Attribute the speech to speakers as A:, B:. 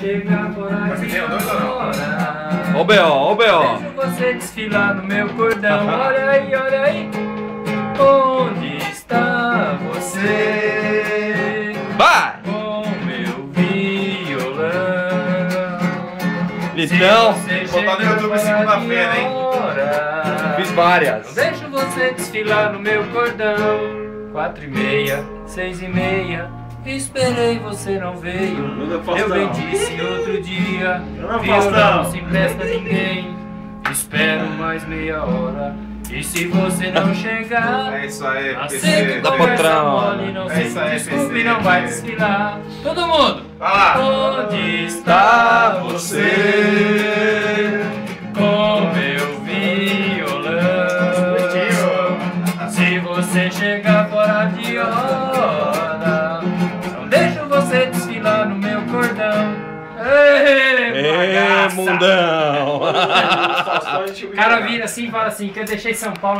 A: chegar fora de hora.
B: Ó o B.O., ó o B.O.
A: Vejo você desfilar no meu cordão. Olha aí, olha aí. Onde está você?
B: Vai!
A: Com meu violão.
B: Então,
C: botar no YouTube segunda-feira, hein?
B: fiz várias.
A: Deixo você desfilar no meu cordão. 4h30, 6h30. Esperei, você não veio. Eu bem disse outro dia. Violão não se empresta a ninguém. Espero mais meia hora. E se você não chegar,
C: É isso aí,
A: aceito
B: Da
A: conversa
B: patrão.
A: mole, não
C: É
A: se
C: isso aí,
A: desculpe,
C: PC.
A: não vai desfilar. Todo mundo!
C: Vai lá.
A: Onde está você? Com meu violão. Se você chegar fora de hora, não deixo você desfilar no meu cordão.
B: Ê, mundão!
A: O cara vira assim e fala assim, que eu deixei São Paulo.